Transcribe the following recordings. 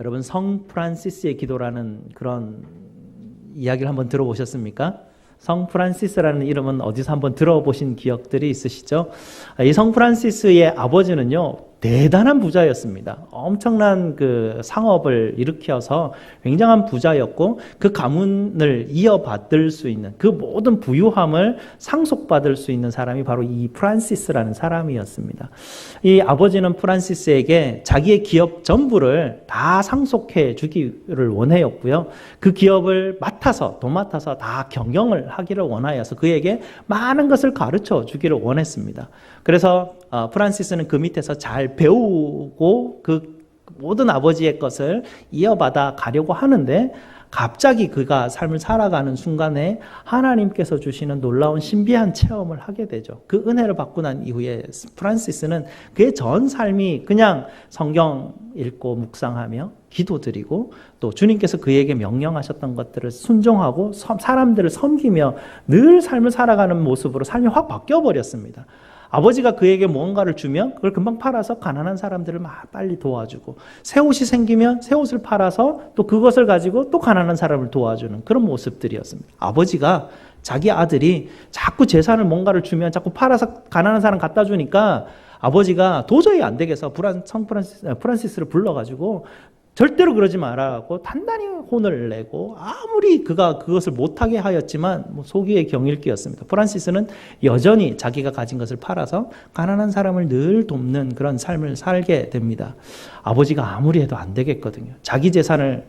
여러분 성 프란시스의 기도라는 그런 이야기를 한번 들어보셨습니까? 성 프란시스라는 이름은 어디서 한번 들어보신 기억들이 있으시죠? 이 성 프란시스의 아버지는요, 대단한 부자였습니다. 엄청난 그 상업을 일으켜서 굉장한 부자였고 그 가문을 이어받을 수 있는 그 모든 부유함을 상속받을 수 있는 사람이 바로 이 프란시스라는 사람이었습니다. 이 아버지는 프란시스에게 자기의 기업 전부를 다 상속해 주기를 원하였고요. 그 기업을 도맡아서 다 경영을 하기를 원하여서 그에게 많은 것을 가르쳐 주기를 원했습니다. 그래서 프란시스는 그 밑에서 잘 배우고 그 모든 아버지의 것을 이어받아 가려고 하는데 갑자기 그가 삶을 살아가는 순간에 하나님께서 주시는 놀라운 신비한 체험을 하게 되죠. 그 은혜를 받고 난 이후에 프란시스는 그의 전 삶이 그냥 성경 읽고 묵상하며 기도드리고 또 주님께서 그에게 명령하셨던 것들을 순종하고 사람들을 섬기며 늘 삶을 살아가는 모습으로 삶이 확 바뀌어버렸습니다. 아버지가 그에게 무언가를 주면 그걸 금방 팔아서 가난한 사람들을 막 빨리 도와주고, 새 옷이 생기면 새 옷을 팔아서 또 그것을 가지고 또 가난한 사람을 도와주는 그런 모습들이었습니다. 아버지가 자기 아들이 자꾸 재산을 뭔가를 주면 자꾸 팔아서 가난한 사람 갖다 주니까 아버지가 도저히 안 되겠어 성 프란시스를 불러가지고 절대로 그러지 말라고 단단히 혼을 내고, 아무리 그가 그것을 못하게 하였지만 속이의 경일기였습니다. 프란시스는 여전히 자기가 가진 것을 팔아서 가난한 사람을 늘 돕는 그런 삶을 살게 됩니다. 아버지가 아무리 해도 안 되겠거든요. 자기 재산을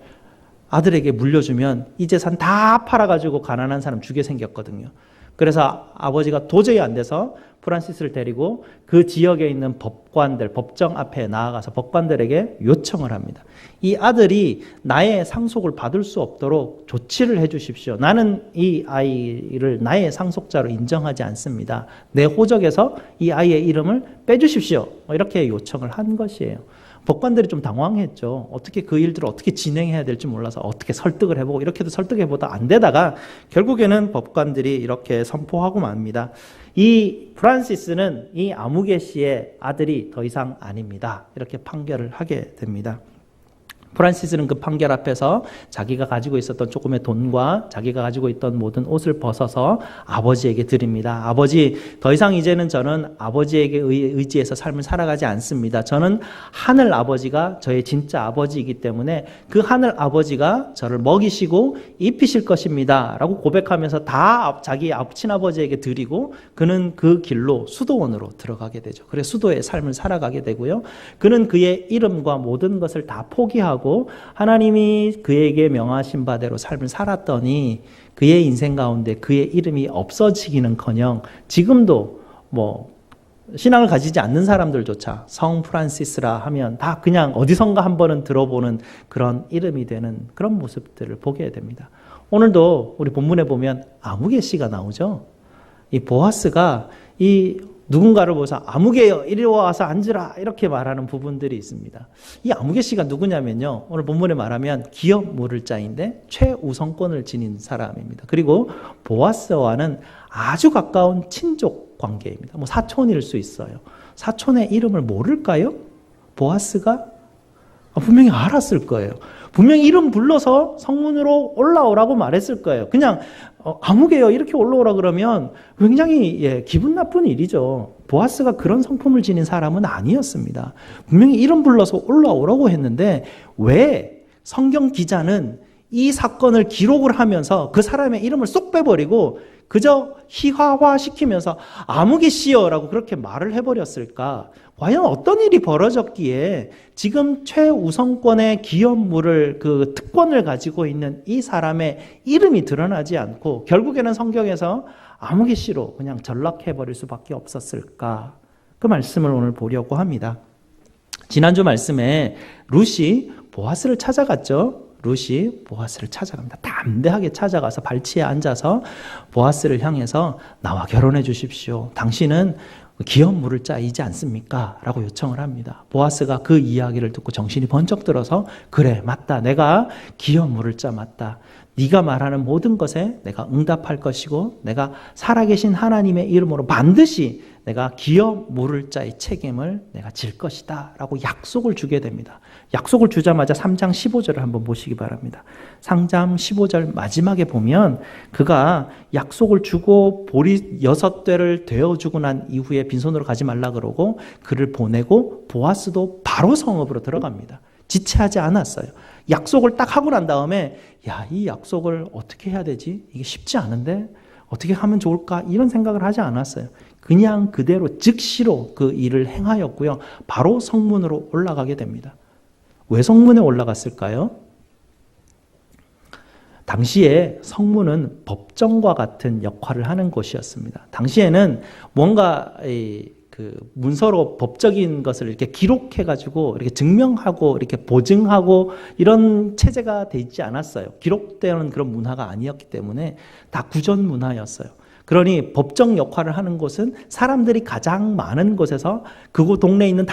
아들에게 물려주면 이 재산 다 팔아가지고 가난한 사람 주게 생겼거든요. 그래서 아버지가 도저히 안 돼서 프란시스를 데리고 그 지역에 있는 법정 앞에 나아가서 법관들에게 요청을 합니다. 이 아들이 나의 상속을 받을 수 없도록 조치를 해 주십시오. 나는 이 아이를 나의 상속자로 인정하지 않습니다. 내 호적에서 이 아이의 이름을 빼주십시오. 이렇게 요청을 한 것이에요. 법관들이 좀 당황했죠. 어떻게 그 일들을 어떻게 진행해야 될지 몰라서 어떻게 설득을 해보고 이렇게도 설득해보다 안 되다가 결국에는 법관들이 이렇게 선포하고 맙니다. 이 프란시스는 이 아무개 씨의 아들이 더 이상 아닙니다. 이렇게 판결을 하게 됩니다. 프란시스는 그 판결 앞에서 자기가 가지고 있었던 조금의 돈과 자기가 가지고 있던 모든 옷을 벗어서 아버지에게 드립니다. 아버지, 더 이상 이제는 저는 아버지에게 의지해서 삶을 살아가지 않습니다. 저는 하늘 아버지가 저의 진짜 아버지이기 때문에 그 하늘 아버지가 저를 먹이시고 입히실 것입니다. 라고 고백하면서 다 자기 친아버지에게 드리고 그는 그 길로 수도원으로 들어가게 되죠. 그래서 수도의 삶을 살아가게 되고요. 그는 그의 이름과 모든 것을 다 포기하고 하나님이 그에게 명하신 바대로 삶을 살았더니 그의 인생 가운데 그의 이름이 없어지기는커녕 지금도 신앙을 가지지 않는 사람들조차 성 프란시스라 하면 다 그냥 어디선가 한 번은 들어보는 그런 이름이 되는 그런 모습들을 보게 됩니다. 오늘도 우리 본문에 보면 아무개 씨가 나오죠. 이 보아스가 이 누군가를 보고서 아무개여 이리 와서 앉으라 이렇게 말하는 부분들이 있습니다. 이 아무개 씨가 누구냐면요, 오늘 본문에 말하면 기업 물을자인데 최우선권을 지닌 사람입니다. 그리고 보아스와는 아주 가까운 친족 관계입니다. 사촌일 수 있어요. 사촌의 이름을 모를까요? 보아스가? 분명히 알았을 거예요. 분명히 이름 불러서 성문으로 올라오라고 말했을 거예요. 그냥 아무개요 이렇게 올라오라 그러면 굉장히 기분 나쁜 일이죠. 보아스가 그런 성품을 지닌 사람은 아니었습니다. 분명히 이름 불러서 올라오라고 했는데 왜 성경 기자는 이 사건을 기록을 하면서 그 사람의 이름을 쏙 빼버리고 그저 희화화시키면서 아무개 씨여라고 그렇게 말을 해버렸을까? 과연 어떤 일이 벌어졌기에 지금 최우선권의 기업물을 그 특권을 가지고 있는 이 사람의 이름이 드러나지 않고 결국에는 성경에서 아무개 씨로 그냥 전락해버릴 수밖에 없었을까? 그 말씀을 오늘 보려고 합니다. 지난주 말씀에 룻이 보아스를 찾아갔죠. 룻이 보아스를 찾아갑니다. 담대하게 찾아가서 발치에 앉아서 보아스를 향해서 나와 결혼해 주십시오. 당신은 기업 물을 자이지 않습니까? 라고 요청을 합니다. 보아스가 그 이야기를 듣고 정신이 번쩍 들어서 그래 맞다, 내가 기업 물을 자 맞다. 네가 말하는 모든 것에 내가 응답할 것이고 내가 살아계신 하나님의 이름으로 반드시 내가 기업 물을 자의 책임을 내가 질 것이다 라고 약속을 주게 됩니다. 약속을 주자마자 3장 15절을 한번 보시기 바랍니다. 3장 15절 마지막에 보면 그가 약속을 주고 보리 6대를 되어주고 난 이후에 빈손으로 가지 말라 그러고 그를 보내고 보아스도 바로 성읍으로 들어갑니다. 지체하지 않았어요. 약속을 딱 하고 난 다음에 이 약속을 어떻게 해야 되지? 이게 쉽지 않은데 어떻게 하면 좋을까? 이런 생각을 하지 않았어요. 그냥 그대로 즉시로 그 일을 행하였고요. 바로 성문으로 올라가게 됩니다. 왜 성문에 올라갔을까요? 당시에 성문은 법정과 같은 역할을 하는 곳이었습니다. 당시에는 뭔가 그 문서로 법적인 것을 이렇게 기록해가지고 이렇게 증명하고 이렇게 보증하고 이런 체제가 돼 있지 않았어요. 기록되는 그런 문화가 아니었기 때문에 다 구전 문화였어요. 그러니 법정 역할을 하는 곳은 사람들이 가장 많은 곳에서 그곳 동네에 있는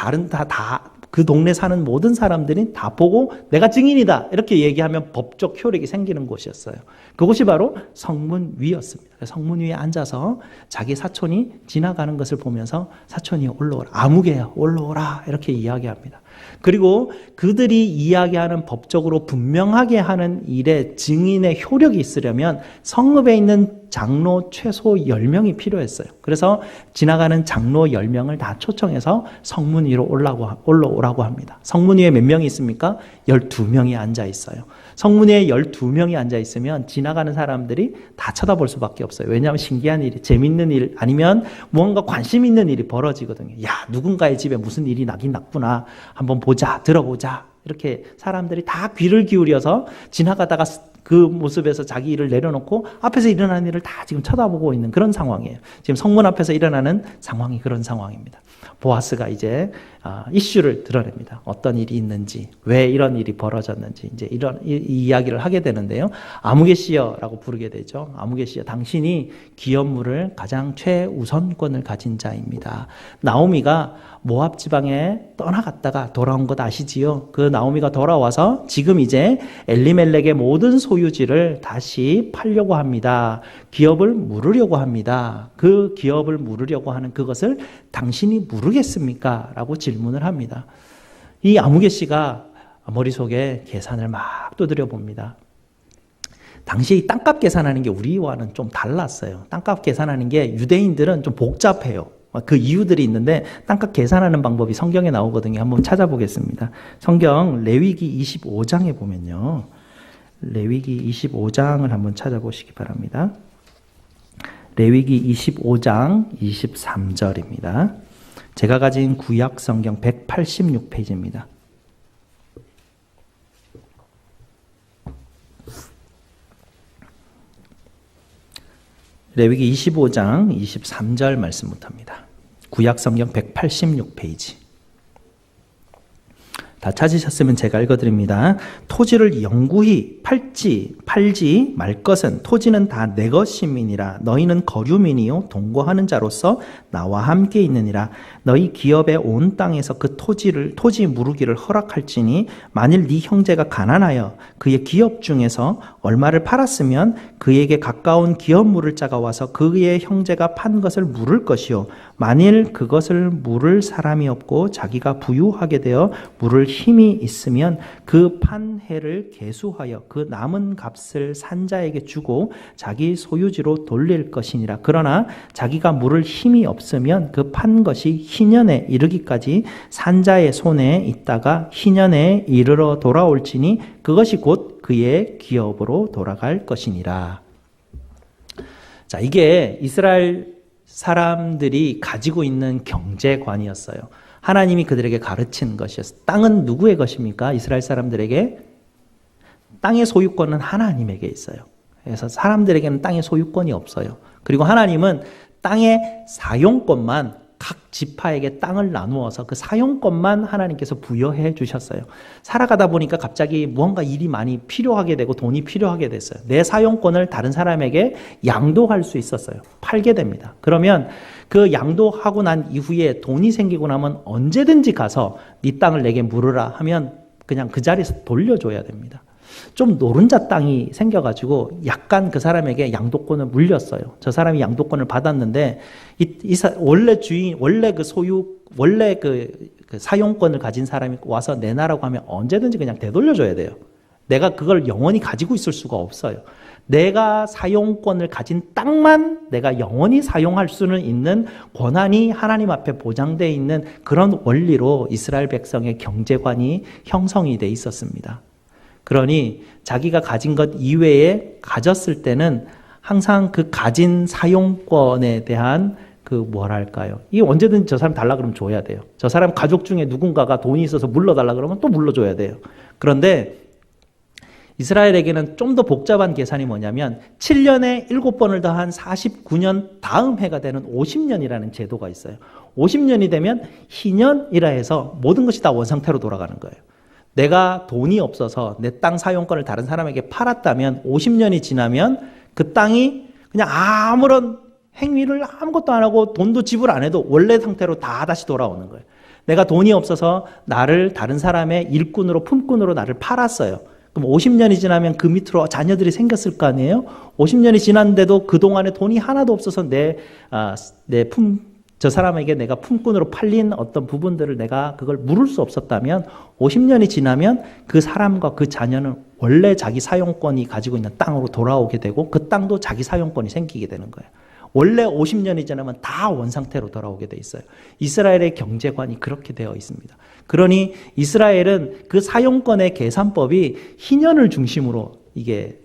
그 동네 사는 모든 사람들이 다 보고 내가 증인이다 이렇게 얘기하면 법적 효력이 생기는 곳이었어요. 그곳이 바로 성문 위였습니다. 성문 위에 앉아서 자기 사촌이 지나가는 것을 보면서 사촌이 올라오라, 아무개야 올라오라 이렇게 이야기합니다. 그리고 그들이 이야기하는 법적으로 분명하게 하는 일에 증인의 효력이 있으려면 성읍에 있는 장로 최소 10명이 필요했어요. 그래서 지나가는 장로 10명을 다 초청해서 성문 위로 올라오라고 합니다. 성문 위에 몇 명이 있습니까? 12명이 앉아 있어요. 성문 위에 12명이 앉아 있으면 지나가는 사람들이 다 쳐다볼 수밖에 없어요. 왜냐하면 신기한 일이, 재밌는 일 아니면 무언가 관심 있는 일이 벌어지거든요. 누군가의 집에 무슨 일이 나긴 났구나. 한번 보자, 들어보자. 이렇게 사람들이 다 귀를 기울여서 지나가다가 그 모습에서 자기 일을 내려놓고 앞에서 일어나는 일을 다 지금 쳐다보고 있는 그런 상황이에요. 지금 성문 앞에서 일어나는 상황이 그런 상황입니다. 보아스가 이제 이슈를 드러냅니다. 어떤 일이 있는지, 왜 이런 일이 벌어졌는지 이제 이 이야기를 하게 되는데요. 아무개시여라고 부르게 되죠. 아무개시여, 당신이 기업물을 가장 최우선권을 가진 자입니다. 나오미가 모압 지방에 떠나갔다가 돌아온 것 아시지요? 그 나오미가 돌아와서 지금 이제 엘리멜렉의 모든 소유지를 다시 팔려고 합니다. 기업을 물으려고 합니다. 그 기업을 물으려고 하는 그것을 당신이 물으겠습니까? 라고 질문을 합니다. 이 아무개 씨가 머릿속에 계산을 막 두드려 봅니다. 당시 이 땅값 계산하는 게 우리와는 좀 달랐어요. 땅값 계산하는 게 유대인들은 좀 복잡해요. 그 이유들이 있는데 땅값 계산하는 방법이 성경에 나오거든요. 한번 찾아보겠습니다. 성경 레위기 25장에 보면요. 레위기 25장을 한번 찾아보시기 바랍니다. 레위기 25장 23절입니다. 제가 가진 구약 성경 186페이지입니다. 레위기 25장 23절 말씀부터입니다. 구약 성경 186페이지. 다 찾으셨으면 제가 읽어드립니다. 토지를 영구히 팔지 말 것은 토지는 다 내 것임이니라. 너희는 거류민이요 동거하는 자로서 나와 함께 있느니라. 너희 기업의 온 땅에서 그 토지 무르기를 허락할지니 만일 네 형제가 가난하여 그의 기업 중에서 얼마를 팔았으면 그에게 가까운 기업 물을 자가 와서 그의 형제가 판 것을 물을 것이요 만일 그것을 물을 사람이 없고 자기가 부유하게 되어 물을 힘이 있으면 그 판 해를 계수하여 그 남은 값을 산자에게 주고 자기 소유지로 돌릴 것이니라. 그러나 자기가 물을 힘이 없으면 그 판 것이 희년에 이르기까지 산자의 손에 있다가 희년에 이르러 돌아올지니 그것이 곧 그의 기업으로 돌아갈 것이니라. 자, 이게 이스라엘 사람들이 가지고 있는 경제관이었어요. 하나님이 그들에게 가르친 것이었어요. 땅은 누구의 것입니까? 이스라엘 사람들에게 땅의 소유권은 하나님에게 있어요. 그래서 사람들에게는 땅의 소유권이 없어요. 그리고 하나님은 땅의 사용권만 각 지파에게 땅을 나누어서 그 사용권만 하나님께서 부여해 주셨어요. 살아가다 보니까 갑자기 무언가 일이 많이 필요하게 되고 돈이 필요하게 됐어요. 내 사용권을 다른 사람에게 양도할 수 있었어요. 팔게 됩니다. 그러면 그 양도하고 난 이후에 돈이 생기고 나면 언제든지 가서 네 땅을 내게 물으라 하면 그냥 그 자리에서 돌려줘야 됩니다. 좀 노른자 땅이 생겨가지고 약간 그 사람에게 양도권을 물렸어요. 저 사람이 양도권을 받았는데 원래 주인, 원래 그 소유, 원래 그 사용권을 가진 사람이 와서 내놔라고 하면 언제든지 그냥 되돌려줘야 돼요. 내가 그걸 영원히 가지고 있을 수가 없어요. 내가 사용권을 가진 땅만 내가 영원히 사용할 수는 있는 권한이 하나님 앞에 보장되어 있는 그런 원리로 이스라엘 백성의 경제관이 형성이 돼 있었습니다. 그러니 자기가 가진 것 이외에 가졌을 때는 항상 그 가진 사용권에 대한 이 언제든지 저 사람 달라 그러면 줘야 돼요. 저 사람 가족 중에 누군가가 돈이 있어서 물러달라 그러면 또 물러줘야 돼요. 그런데 이스라엘에게는 좀 더 복잡한 계산이 뭐냐면 7년에 7번을 더한 49년 다음 해가 되는 50년이라는 제도가 있어요. 50년이 되면 희년이라 해서 모든 것이 다 원상태로 돌아가는 거예요. 내가 돈이 없어서 내 땅 사용권을 다른 사람에게 팔았다면 50년이 지나면 그 땅이 그냥 아무런 행위를 아무것도 안 하고 돈도 지불 안 해도 원래 상태로 다 다시 돌아오는 거예요. 내가 돈이 없어서 나를 다른 사람의 일꾼으로 품꾼으로 나를 팔았어요. 그럼 50년이 지나면 그 밑으로 자녀들이 생겼을 거 아니에요? 50년이 지났는데도 그동안에 돈이 하나도 없어서 저 사람에게 내가 품꾼으로 팔린 어떤 부분들을 내가 그걸 물을 수 없었다면 50년이 지나면 그 사람과 그 자녀는 원래 자기 사용권이 가지고 있는 땅으로 돌아오게 되고 그 땅도 자기 사용권이 생기게 되는 거예요. 원래 50년이 지나면 다 원상태로 돌아오게 돼 있어요. 이스라엘의 경제관이 그렇게 되어 있습니다. 그러니 이스라엘은 그 사용권의 계산법이 희년을 중심으로 이게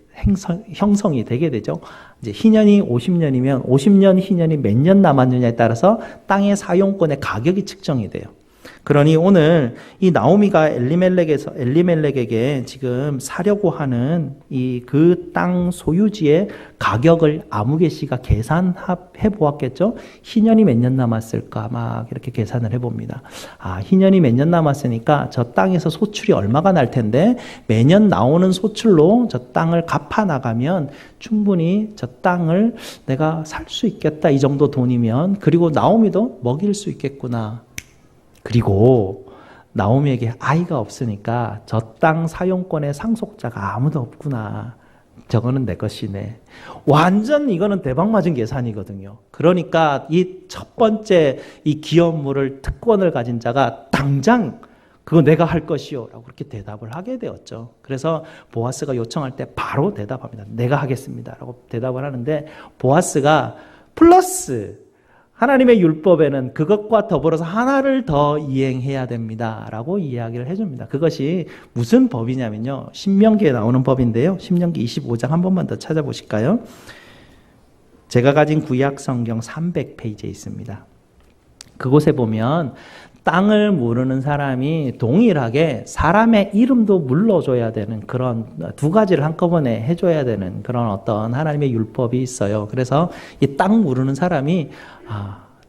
형성이 되게 되죠. 이제 희년이 50년이면 50년 희년이 몇 년 남았느냐에 따라서 땅의 사용권의 가격이 측정이 돼요. 그러니 오늘 이 나오미가 엘리멜렉에게 지금 사려고 하는 이 그 땅 소유지의 가격을 아무개 씨가 계산해 보았겠죠. 희년이 몇 년 남았을까 막 이렇게 계산을 해봅니다. 희년이 몇 년 남았으니까 저 땅에서 소출이 얼마가 날 텐데 매년 나오는 소출로 저 땅을 갚아 나가면 충분히 저 땅을 내가 살 수 있겠다. 이 정도 돈이면. 그리고 나오미도 먹일 수 있겠구나. 그리고 나오미에게 아이가 없으니까 저 땅 사용권의 상속자가 아무도 없구나. 저거는 내 것이네. 완전 이거는 대박맞은 계산이거든요. 그러니까 이 첫 번째 이 기업물을 특권을 가진 자가 당장 그거 내가 할 것이요 라고 그렇게 대답을 하게 되었죠. 그래서 보아스가 요청할 때 바로 대답합니다. 내가 하겠습니다 라고 대답을 하는데 보아스가 플러스 하나님의 율법에는 그것과 더불어서 하나를 더 이행해야 됩니다 라고 이야기를 해줍니다. 그것이 무슨 법이냐면요. 신명기에 나오는 법인데요. 신명기 25장 한 번만 더 찾아보실까요? 제가 가진 구약 성경 300페이지에 있습니다. 그곳에 보면 땅을 모르는 사람이 동일하게 사람의 이름도 물러줘야 되는 그런 두 가지를 한꺼번에 해줘야 되는 그런 어떤 하나님의 율법이 있어요. 그래서 이 땅 모르는 사람이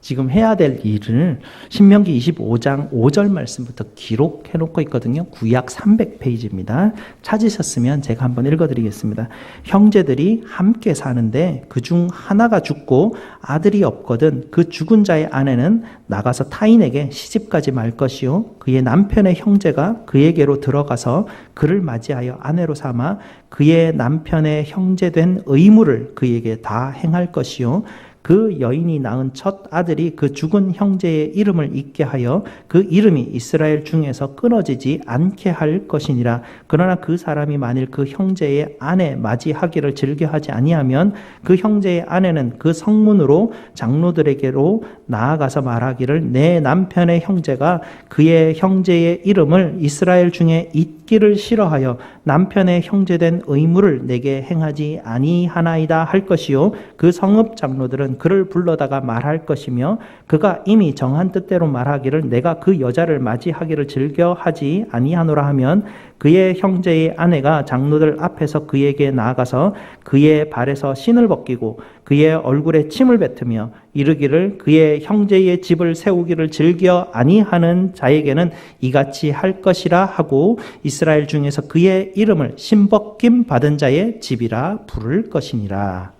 지금 해야 될 일을 신명기 25장 5절 말씀부터 기록해 놓고 있거든요. 구약 300페이지입니다. 찾으셨으면 제가 한번 읽어드리겠습니다. 형제들이 함께 사는데 그중 하나가 죽고 아들이 없거든 그 죽은 자의 아내는 나가서 타인에게 시집가지 말 것이요 그의 남편의 형제가 그에게로 들어가서 그를 맞이하여 아내로 삼아 그의 남편의 형제된 의무를 그에게 다 행할 것이요 그 여인이 낳은 첫 아들이 그 죽은 형제의 이름을 잊게 하여 그 이름이 이스라엘 중에서 끊어지지 않게 할 것이니라. 그러나 그 사람이 만일 그 형제의 아내 맞이하기를 즐겨하지 아니하면 그 형제의 아내는 그 성문으로 장로들에게로 나아가서 말하기를 내 남편의 형제가 그의 형제의 이름을 이스라엘 중에 잊기를 싫어하여 남편의 형제된 의무를 내게 행하지 아니하나이다 할 것이요 그 성읍 장로들은 그를 불러다가 말할 것이며 그가 이미 정한 뜻대로 말하기를 내가 그 여자를 맞이하기를 즐겨하지 아니하노라 하면 그의 형제의 아내가 장로들 앞에서 그에게 나아가서 그의 발에서 신을 벗기고 그의 얼굴에 침을 뱉으며 이르기를 그의 형제의 집을 세우기를 즐겨 아니하는 자에게는 이같이 할 것이라 하고 이스라엘 중에서 그의 이름을 신벗김 받은 자의 집이라 부를 것이니라.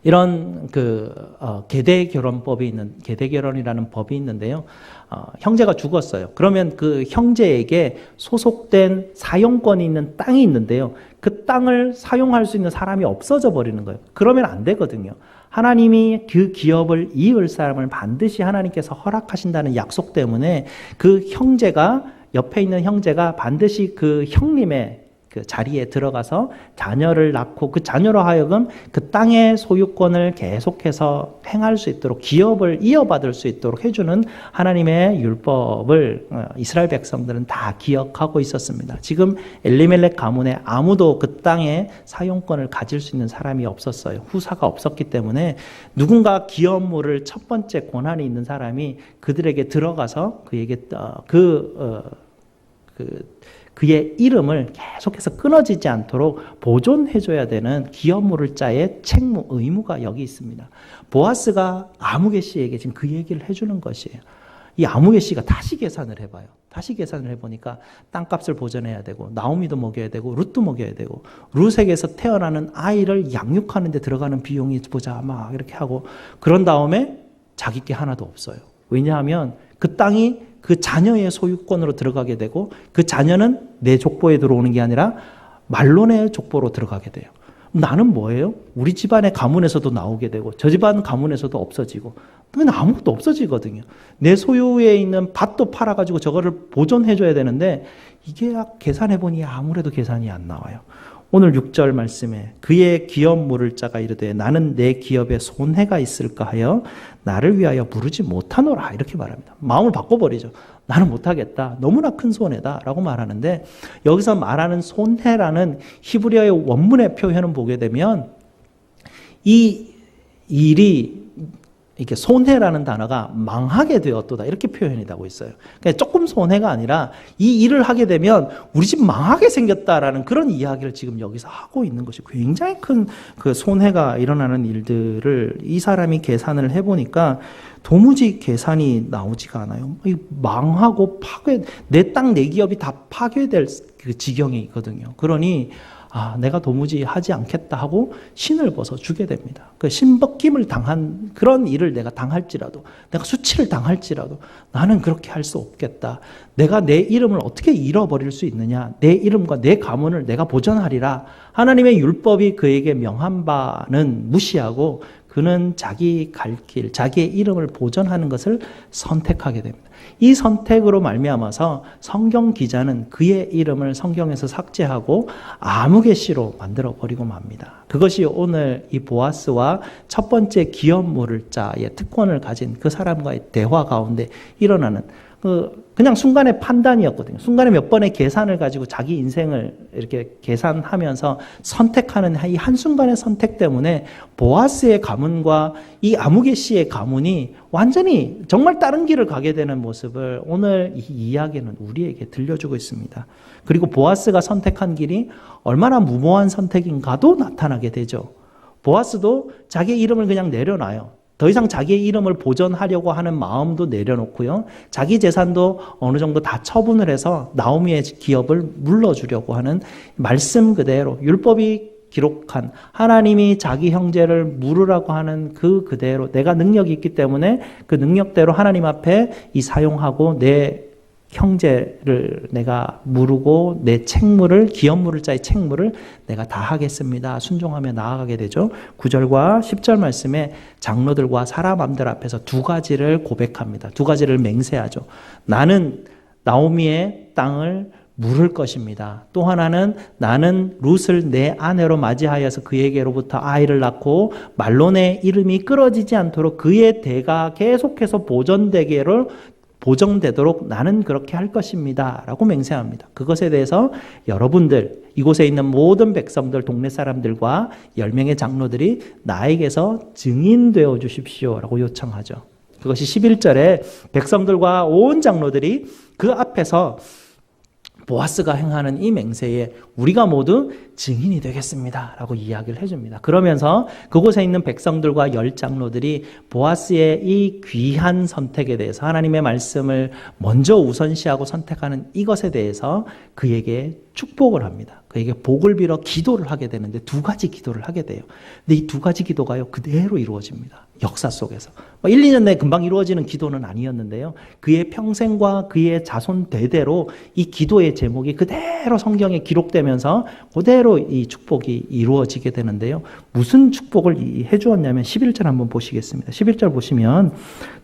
이런 계대 결혼이라는 법이 있는데요. 형제가 죽었어요. 그러면 그 형제에게 소속된 사용권이 있는 땅이 있는데요. 그 땅을 사용할 수 있는 사람이 없어져 버리는 거예요. 그러면 안 되거든요. 하나님이 그 기업을 이을 사람을 반드시 하나님께서 허락하신다는 약속 때문에 그 형제가, 옆에 있는 형제가 반드시 그 형님의 그 자리에 들어가서 자녀를 낳고 그 자녀로 하여금 그 땅의 소유권을 계속해서 행할 수 있도록, 기업을 이어받을 수 있도록 해주는 하나님의 율법을 이스라엘 백성들은 다 기억하고 있었습니다. 지금 엘리멜렉 가문에 아무도 그 땅의 사용권을 가질 수 있는 사람이 없었어요. 후사가 없었기 때문에 누군가 기업물을 첫 번째 권한이 있는 사람이 그들에게 들어가서 그에게 그의 이름을 계속해서 끊어지지 않도록 보존해줘야 되는 기업물을 자의 책무, 의무가 여기 있습니다. 보아스가 아무개 씨에게 지금 그 얘기를 해주는 것이에요. 이 아무개 씨가 다시 계산을 해봐요. 다시 계산을 해보니까 땅값을 보전해야 되고, 나오미도 먹여야 되고, 룻도 먹여야 되고, 룻에게서 태어나는 아이를 양육하는 데 들어가는 비용이 보자 막 이렇게 하고, 그런 다음에 자기 게 하나도 없어요. 왜냐하면 그 땅이 그 자녀의 소유권으로 들어가게 되고, 그 자녀는 내 족보에 들어오는 게 아니라 말론의 족보로 들어가게 돼요. 나는 뭐예요? 우리 집안의 가문에서도 나오게 되고, 저 집안 가문에서도 없어지고, 그건 아무것도 없어지거든요. 내 소유에 있는 밭도 팔아가지고 저거를 보존해줘야 되는데, 이게 계산해보니 아무래도 계산이 안 나와요. 오늘 6절 말씀에 그의 기업 물을 자가 이르되 나는 내 기업에 손해가 있을까 하여 나를 위하여 부르지 못하노라, 이렇게 말합니다. 마음을 바꿔버리죠. 나는 못하겠다. 너무나 큰 손해다 라고 말하는데, 여기서 말하는 손해라는 히브리어의 원문의 표현을 보게 되면 이 일이, 이렇게 손해라는 단어가 망하게 되었도다, 이렇게 표현이 되고 있어요. 그러니까 조금 손해가 아니라 이 일을 하게 되면 우리 집 망하게 생겼다라는 그런 이야기를 지금 여기서 하고 있는 것이, 굉장히 큰 그 손해가 일어나는 일들을 이 사람이 계산을 해보니까 도무지 계산이 나오지가 않아요. 망하고 내 땅, 내 기업이 다 파괴될 그 지경에 있거든요. 그러니 내가 도무지 하지 않겠다 하고 신을 벗어 주게 됩니다. 그 신벗김을 당한 그런 일을 내가 당할지라도, 내가 수치를 당할지라도 나는 그렇게 할 수 없겠다. 내가 내 이름을 어떻게 잃어버릴 수 있느냐. 내 이름과 내 가문을 내가 보존하리라. 하나님의 율법이 그에게 명한 바는 무시하고 그는 자기 갈 길, 자기의 이름을 보존하는 것을 선택하게 됩니다. 이 선택으로 말미암아서 성경 기자는 그의 이름을 성경에서 삭제하고 아무개씨로 만들어 버리고 맙니다. 그것이 오늘 이 보아스와 첫 번째 기업 물을 자의 특권을 가진 그 사람과의 대화 가운데 일어나는 그냥 순간의 판단이었거든요. 순간에 몇 번의 계산을 가지고 자기 인생을 이렇게 계산하면서 선택하는 이 한순간의 선택 때문에 보아스의 가문과 이 아무개 씨의 가문이 완전히 정말 다른 길을 가게 되는 모습을 오늘 이 이야기는 우리에게 들려주고 있습니다. 그리고 보아스가 선택한 길이 얼마나 무모한 선택인가도 나타나게 되죠. 보아스도 자기 이름을 그냥 내려놔요. 더 이상 자기의 이름을 보존하려고 하는 마음도 내려놓고요. 자기 재산도 어느 정도 다 처분을 해서 나오미의 기업을 물러주려고 하는, 말씀 그대로 율법이 기록한 하나님이 자기 형제를 물으라고 하는 그대로 내가 능력이 있기 때문에 그 능력대로 하나님 앞에 사용하고 내 형제를 내가 물고 내 책무를, 기업 물을 자의 책무를 내가 다 하겠습니다. 순종하며 나아가게 되죠. 9절과 10절 말씀에 장로들과 사람들 앞에서 두 가지를 고백합니다. 두 가지를 맹세하죠. 나는 나오미의 땅을 물을 것입니다. 또 하나는 나는 룻을 내 아내로 맞이하여서 그에게로부터 아이를 낳고 말론의 이름이 끊어지지 않도록 그의 대가 계속해서 보정되도록 나는 그렇게 할 것입니다 라고 맹세합니다. 그것에 대해서 여러분들, 이곳에 있는 모든 백성들, 동네 사람들과 10명의 장로들이 나에게서 증인되어 주십시오 라고 요청하죠. 그것이 11절에 백성들과 온 장로들이 그 앞에서 보아스가 행하는 이 맹세에 우리가 모두 증인이 되겠습니다 라고 이야기를 해줍니다. 그러면서 그곳에 있는 백성들과 10장로들이 보아스의 이 귀한 선택에 대해서, 하나님의 말씀을 먼저 우선시하고 선택하는 이것에 대해서 그에게 축복을 합니다. 그에게 복을 빌어 기도를 하게 되는데 두 가지 기도를 하게 돼요. 근데 이 두 가지 기도가요, 그대로 이루어집니다. 역사 속에서. 1, 2년 내에 금방 이루어지는 기도는 아니었는데요. 그의 평생과 그의 자손 대대로 이 기도의 제목이 그대로 성경에 기록되면서 그대로 이 축복이 이루어지게 되는데요. 무슨 축복을 해주었냐면 11절 한번 보시겠습니다. 11절 보시면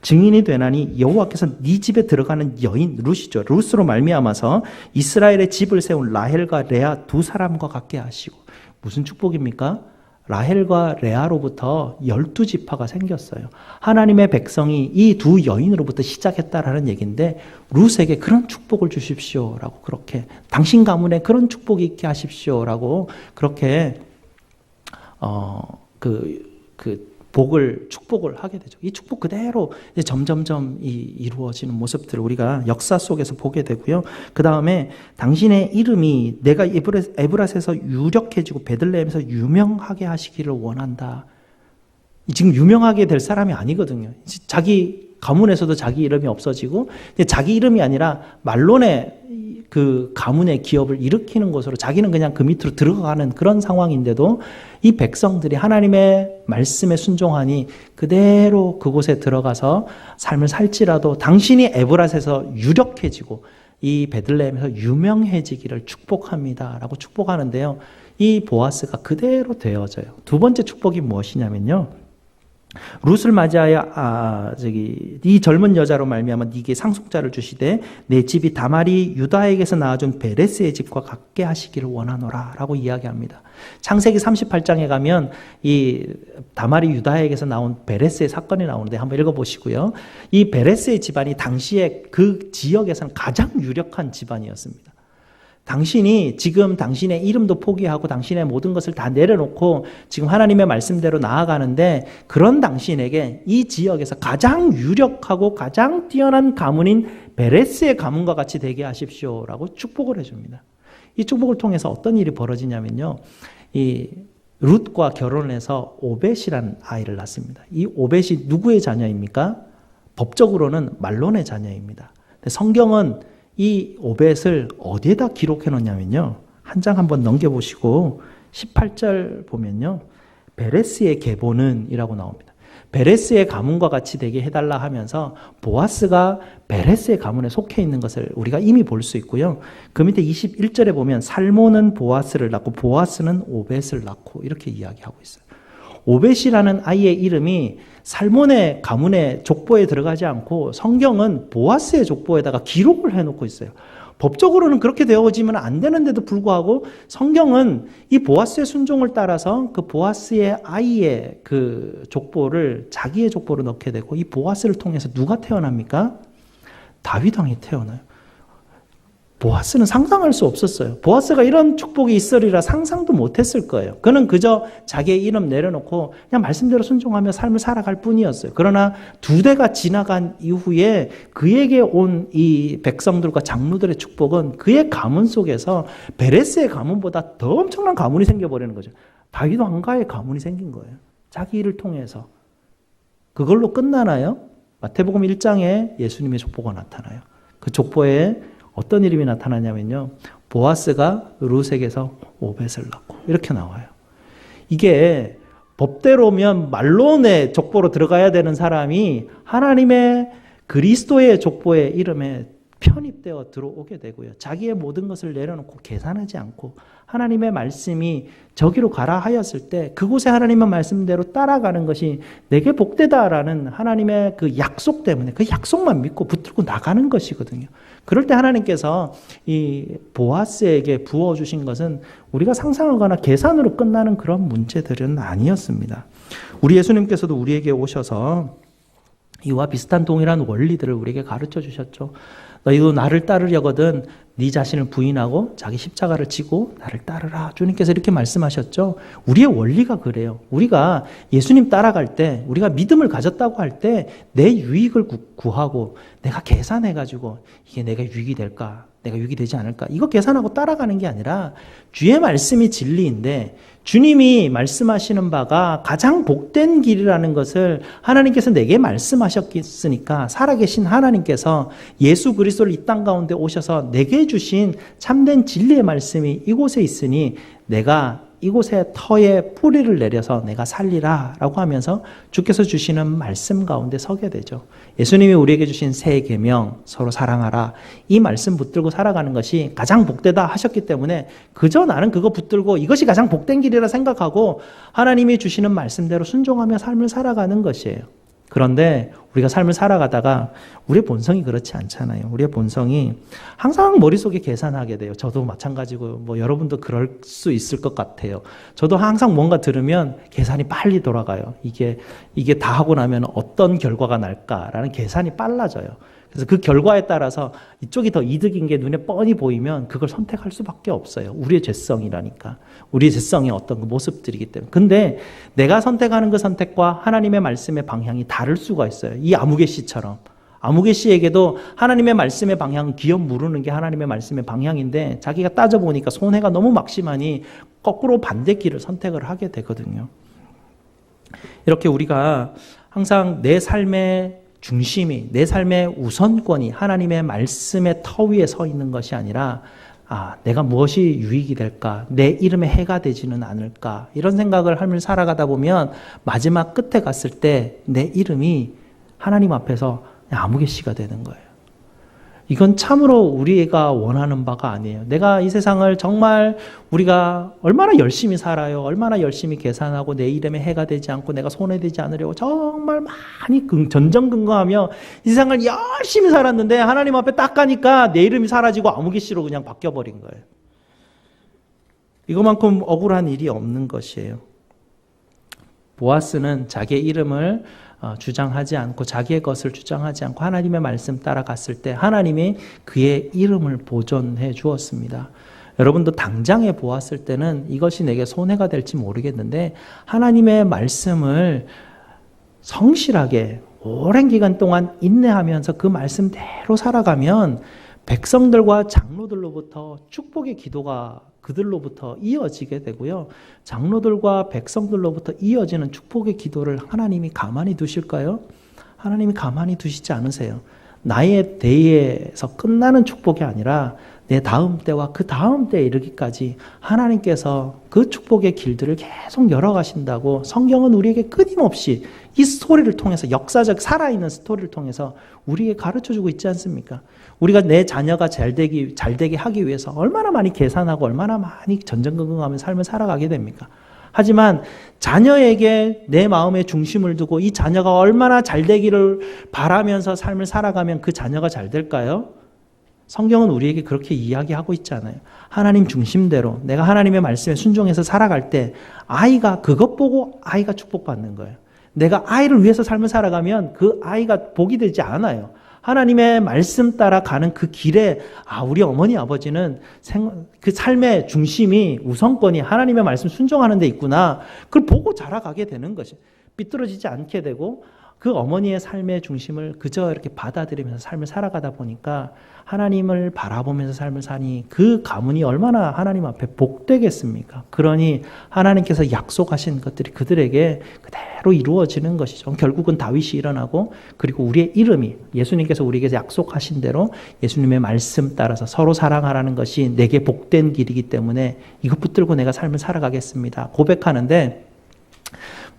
증인이 되나니 여호와께서 네 집에 들어가는 여인 룻이죠. 룻으로 말미암아서 이스라엘의 집을 세운 라헬과 레아 두 사람과 같게 하시고. 무슨 축복입니까? 라헬과 레아로부터 12지파가 생겼어요. 하나님의 백성이 이 두 여인으로부터 시작했다라는 얘기인데 룻에게 그런 축복을 주십시오라고 그렇게 당신 가문에 그런 축복이 있게 하십시오라고 그렇게 축복을 하게 되죠. 이 축복 그대로 이제 점점점 이루어지는 모습들을 우리가 역사 속에서 보게 되고요. 그 다음에 당신의 이름이 내가 에브라스에서 유력해지고 베들레헴에서 유명하게 하시기를 원한다. 지금 유명하게 될 사람이 아니거든요. 자기 가문에서도 자기 이름이 없어지고 자기 이름이 아니라 말론의 그 가문의 기업을 일으키는 것으로 자기는 그냥 그 밑으로 들어가는 그런 상황인데도 이 백성들이 하나님의 말씀에 순종하니 그대로 그곳에 들어가서 삶을 살지라도 당신이 에브라스에서 유력해지고 이 베들레헴에서 유명해지기를 축복합니다 라고 축복하는데요. 이 보아스가 그대로 되어져요. 두 번째 축복이 무엇이냐면요. 룻을 맞이하여 이 젊은 여자로 말미암아 네게 상속자를 주시되 내 집이 다말이 유다에게서 낳아준 베레스의 집과 같게 하시기를 원하노라 라고 이야기합니다. 창세기 38장에 가면 이 다말이 유다에게서 나온 베레스의 사건이 나오는데 한번 읽어보시고요. 이 베레스의 집안이 당시에 그 지역에서는 가장 유력한 집안이었습니다. 당신이 지금 당신의 이름도 포기하고 당신의 모든 것을 다 내려놓고 지금 하나님의 말씀대로 나아가는데 그런 당신에게 이 지역에서 가장 유력하고 가장 뛰어난 가문인 베레스의 가문과 같이 되게 하십시오라고 축복을 해줍니다. 이 축복을 통해서 어떤 일이 벌어지냐면요. 이 룻과 결혼을 해서 오벳이라는 아이를 낳습니다. 이 오벳이 누구의 자녀입니까? 법적으로는 말론의 자녀입니다. 성경은 이 오벳을 어디에다 기록해 놓냐면요. 한 장 한번 넘겨보시고 18절 보면요. 베레스의 계보는 이라고 나옵니다. 베레스의 가문과 같이 되게 해달라 하면서 보아스가 베레스의 가문에 속해 있는 것을 우리가 이미 볼 수 있고요. 그 밑에 21절에 보면 살몬은 보아스를 낳고 보아스는 오벳을 낳고 이렇게 이야기하고 있어요. 오벳이라는 아이의 이름이 살몬의 가문의 족보에 들어가지 않고 성경은 보아스의 족보에다가 기록을 해놓고 있어요. 법적으로는 그렇게 되어지면 안 되는데도 불구하고 성경은 이 보아스의 순종을 따라서 그 보아스의 아이의 그 족보를 자기의 족보로 넣게 되고 이 보아스를 통해서 누가 태어납니까? 다윗 왕이 태어나요. 보아스는 상상할 수 없었어요. 보아스가 이런 축복이 있으리라 상상도 못했을 거예요. 그는 그저 자기의 이름 내려놓고 그냥 말씀대로 순종하며 삶을 살아갈 뿐이었어요. 그러나 두 대가 지나간 이후에 그에게 온 이 백성들과 장로들의 축복은 그의 가문 속에서 베레스의 가문보다 더 엄청난 가문이 생겨버리는 거죠. 다윗 왕가의 가문이 생긴 거예요. 자기 일을 통해서. 그걸로 끝나나요? 마태복음 1장에 예수님의 족보가 나타나요. 그 족보에 어떤 이름이 나타나냐면요. 보아스가 룻에게서 오벳을 낳고 이렇게 나와요. 이게 법대로면 말론의 족보로 들어가야 되는 사람이 하나님의 그리스도의 족보의 이름에 편입되어 들어오게 되고요. 자기의 모든 것을 내려놓고 계산하지 않고 하나님의 말씀이 저기로 가라 하였을 때 그곳에 하나님의 말씀대로 따라가는 것이 내게 복되다라는 하나님의 그 약속 때문에 그 약속만 믿고 붙들고 나가는 것이거든요. 그럴 때 하나님께서 이 보아스에게 부어주신 것은 우리가 상상하거나 계산으로 끝나는 그런 문제들은 아니었습니다. 우리 예수님께서도 우리에게 오셔서 이와 비슷한 동일한 원리들을 우리에게 가르쳐 주셨죠. 너희도 나를 따르려거든 네 자신을 부인하고 자기 십자가를 지고 나를 따르라. 주님께서 이렇게 말씀하셨죠. 우리의 원리가 그래요. 우리가 예수님 따라갈 때 우리가 믿음을 가졌다고 할 때 내 유익을 구하고 내가 계산해가지고 이게 내가 유익이 될까? 내가 유익이 되지 않을까? 이거 계산하고 따라가는 게 아니라 주의 말씀이 진리인데 주님이 말씀하시는 바가 가장 복된 길이라는 것을 하나님께서 내게 말씀하셨으니까 살아계신 하나님께서 예수 그리스도를 이 땅 가운데 오셔서 내게 주신 참된 진리의 말씀이 이곳에 있으니 내가 이곳에 터에 뿌리를 내려서 내가 살리라 라고 하면서 주께서 주시는 말씀 가운데 서게 되죠. 예수님이 우리에게 주신 새 계명 서로 사랑하라 이 말씀 붙들고 살아가는 것이 가장 복되다 하셨기 때문에 그저 나는 그거 붙들고 이것이 가장 복된 길이라 생각하고 하나님이 주시는 말씀대로 순종하며 삶을 살아가는 것이에요. 그런데 우리가 삶을 살아가다가 우리의 본성이 그렇지 않잖아요. 우리의 본성이 항상 머릿속에 계산하게 돼요. 저도 마찬가지고 뭐 여러분도 그럴 수 있을 것 같아요. 저도 항상 뭔가 들으면 계산이 빨리 돌아가요. 이게 다 하고 나면 어떤 결과가 날까라는 계산이 빨라져요. 그래서 그 결과에 따라서 이쪽이 더 이득인 게 눈에 뻔히 보이면 그걸 선택할 수밖에 없어요. 우리의 죄성이라니까. 우리의 죄성의 어떤 그 모습들이기 때문에. 근데 내가 선택하는 그 선택과 하나님의 말씀의 방향이 다를 수가 있어요. 이 아무개 씨처럼. 아무개 씨에게도 하나님의 말씀의 방향은 기업 무르는 게 하나님의 말씀의 방향인데 자기가 따져보니까 손해가 너무 막심하니 거꾸로 반대길을 선택을 하게 되거든요. 이렇게 우리가 항상 내 삶의 중심이, 내 삶의 우선권이 하나님의 말씀의 터 위에 서 있는 것이 아니라 내가 무엇이 유익이 될까? 내 이름에 해가 되지는 않을까? 이런 생각을 하며 살아가다 보면 마지막 끝에 갔을 때 내 이름이 하나님 앞에서 아무개 씨가 되는 거예요. 이건 참으로 우리가 원하는 바가 아니에요. 내가 이 세상을 정말 우리가 얼마나 열심히 살아요. 얼마나 열심히 계산하고 내 이름에 해가 되지 않고 내가 손해되지 않으려고 정말 많이 전전긍긍하며 이 세상을 열심히 살았는데 하나님 앞에 딱 가니까 내 이름이 사라지고 아무개 씨로 그냥 바뀌어버린 거예요. 이것만큼 억울한 일이 없는 것이에요. 보아스는 자기의 이름을 주장하지 않고 자기의 것을 주장하지 않고 하나님의 말씀 따라갔을 때 하나님이 그의 이름을 보존해 주었습니다. 여러분도 당장에 보았을 때는 이것이 내게 손해가 될지 모르겠는데 하나님의 말씀을 성실하게 오랜 기간 동안 인내하면서 그 말씀대로 살아가면 백성들과 장로들로부터 축복의 기도가 그들로부터 이어지게 되고요. 장로들과 백성들로부터 이어지는 축복의 기도를 하나님이 가만히 두실까요? 하나님이 가만히 두시지 않으세요. 나의 대에서 끝나는 축복이 아니라 내 다음 때와 그 다음 때에 이르기까지 하나님께서 그 축복의 길들을 계속 열어가신다고 성경은 우리에게 끊임없이 이 스토리를 통해서 역사적 살아있는 스토리를 통해서 우리에게 가르쳐주고 있지 않습니까? 우리가 내 자녀가 잘되게 하기 위해서 얼마나 많이 계산하고 얼마나 많이 전전긍긍하며 삶을 살아가게 됩니까? 하지만 자녀에게 내 마음의 중심을 두고 이 자녀가 얼마나 잘되기를 바라면서 삶을 살아가면 그 자녀가 잘 될까요? 성경은 우리에게 그렇게 이야기하고 있잖아요. 하나님 중심대로 내가 하나님의 말씀에 순종해서 살아갈 때 아이가 그것 보고 아이가 축복받는 거예요. 내가 아이를 위해서 삶을 살아가면 그 아이가 복이 되지 않아요. 하나님의 말씀 따라 가는 그 길에 우리 어머니 아버지는 그 삶의 중심이 우선권이 하나님의 말씀 순종하는 데 있구나. 그걸 보고 자라가게 되는 것이 삐뚤어지지 않게 되고 그 어머니의 삶의 중심을 그저 이렇게 받아들이면서 삶을 살아가다 보니까 하나님을 바라보면서 삶을 사니 그 가문이 얼마나 하나님 앞에 복되겠습니까? 그러니 하나님께서 약속하신 것들이 그들에게 그대로 이루어지는 것이죠. 결국은 다윗이 일어나고 그리고 우리의 이름이 예수님께서 우리에게 약속하신 대로 예수님의 말씀 따라서 서로 사랑하라는 것이 내게 복된 길이기 때문에 이것 붙들고 내가 삶을 살아가겠습니다. 고백하는데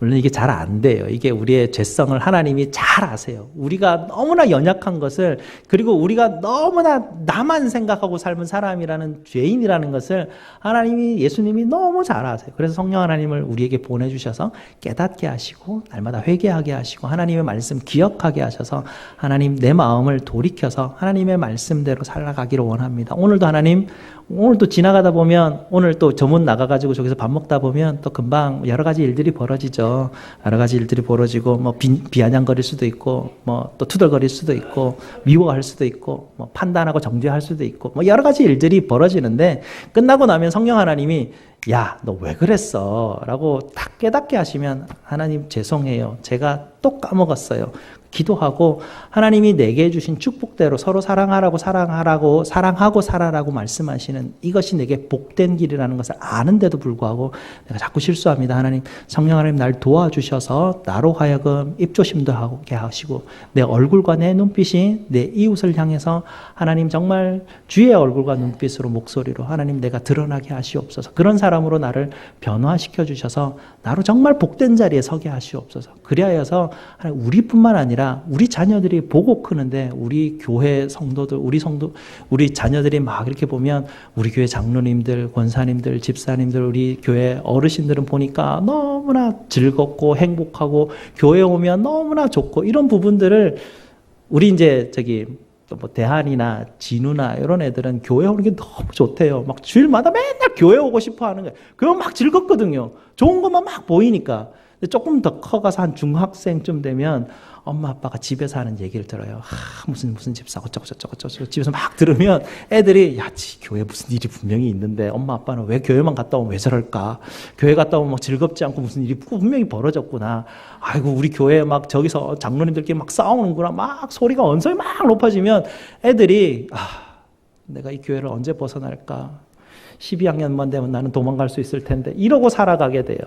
물론 이게 잘 안 돼요. 이게 우리의 죄성을 하나님이 잘 아세요. 우리가 너무나 연약한 것을 그리고 우리가 너무나 나만 생각하고 삶은 사람이라는 죄인이라는 것을 하나님이 예수님이 너무 잘 아세요. 그래서 성령 하나님을 우리에게 보내주셔서 깨닫게 하시고 날마다 회개하게 하시고 하나님의 말씀 기억하게 하셔서 하나님 내 마음을 돌이켜서 하나님의 말씀대로 살아가기를 원합니다. 오늘도 하나님 오늘 또 지나가다 보면 오늘 또 저 문 나가가지고 저기서 밥 먹다 보면 또 금방 여러 가지 일들이 벌어지죠. 여러 가지 일들이 벌어지고 뭐 비아냥거릴 수도 있고 뭐 또 투덜거릴 수도 있고 미워할 수도 있고 뭐 판단하고 정죄할 수도 있고 뭐 여러 가지 일들이 벌어지는데 끝나고 나면 성령 하나님이 야, 너 왜 그랬어? 라고 딱 깨닫게 하시면 하나님 죄송해요. 제가 또 까먹었어요. 기도하고 하나님이 내게 주신 축복대로 서로 사랑하고 살아라고 말씀하시는 이것이 내게 복된 길이라는 것을 아는데도 불구하고 내가 자꾸 실수합니다. 하나님, 성령 하나님 날 도와주셔서 나로 하여금 입조심도 하게 하시고 내 얼굴과 내 눈빛이 내 이웃을 향해서 하나님 정말 주의 얼굴과 눈빛으로 목소리로 하나님 내가 드러나게 하시옵소서. 그런 사람으로 나를 변화시켜 주셔서 나로 정말 복된 자리에 서게 하시옵소서. 그리하여서 우리뿐만 아니라 우리 자녀들이 보고 크는데 우리 교회 성도들, 우리 자녀들이 막 이렇게 보면 우리 교회 장로님들, 권사님들, 집사님들, 우리 교회 어르신들은 보니까 너무나 즐겁고 행복하고 교회 오면 너무나 좋고 이런 부분들을 우리 이제 또 뭐 대한이나 진우나 이런 애들은 교회 오는 게 너무 좋대요. 막 주일마다 맨날 교회 오고 싶어 하는 거예요. 그거 막 즐겁거든요. 좋은 것만 막 보이니까. 근데 조금 더 커가서 한 중학생쯤 되면 엄마 아빠가 집에서 하는 얘기를 들어요. 무슨 집사 어쩌고 집에서 막 들으면 애들이 야, 교회 무슨 일이 분명히 있는데 엄마 아빠는 왜 교회만 갔다 오면 왜 저럴까? 교회 갔다 오면 막 즐겁지 않고 무슨 일이 분명히 벌어졌구나. 아이고 우리 교회 막 저기서 장로님들끼리 막 싸우는구나. 막 소리가 언성이 막 높아지면 애들이 내가 이 교회를 언제 벗어날까? 12학년만 되면 나는 도망갈 수 있을 텐데 이러고 살아가게 돼요.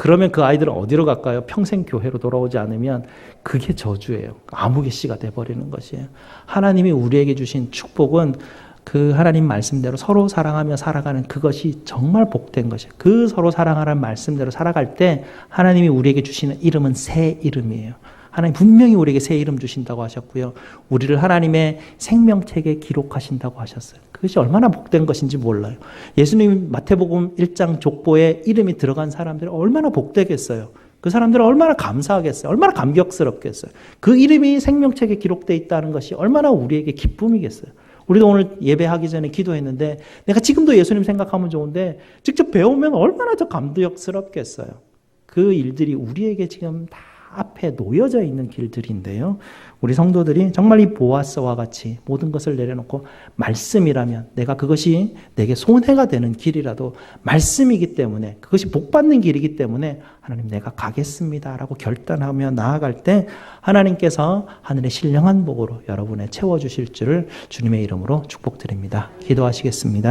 그러면 그 아이들은 어디로 갈까요? 평생 교회로 돌아오지 않으면 그게 저주예요. 암흑의 씨가 돼버리는 것이에요. 하나님이 우리에게 주신 축복은 그 하나님 말씀대로 서로 사랑하며 살아가는 그것이 정말 복된 것이에요. 그 서로 사랑하라는 말씀대로 살아갈 때 하나님이 우리에게 주시는 이름은 새 이름이에요. 하나님 분명히 우리에게 새 이름 주신다고 하셨고요. 우리를 하나님의 생명책에 기록하신다고 하셨어요. 그것이 얼마나 복된 것인지 몰라요. 예수님 마태복음 1장 족보에 이름이 들어간 사람들이 얼마나 복되겠어요. 그 사람들은 얼마나 감사하겠어요. 얼마나 감격스럽겠어요. 그 이름이 생명책에 기록되어 있다는 것이 얼마나 우리에게 기쁨이겠어요. 우리도 오늘 예배하기 전에 기도했는데 내가 지금도 예수님 생각하면 좋은데 직접 배우면 얼마나 더 감격스럽겠어요. 그 일들이 우리에게 지금 다 앞에 놓여져 있는 길들인데요. 우리 성도들이 정말 이 보아스와 같이 모든 것을 내려놓고 말씀이라면 내가 그것이 내게 손해가 되는 길이라도 말씀이기 때문에 그것이 복받는 길이기 때문에 하나님 내가 가겠습니다라고 결단하며 나아갈 때 하나님께서 하늘의 신령한 복으로 여러분의 채워주실 줄을 주님의 이름으로 축복드립니다. 기도하시겠습니다.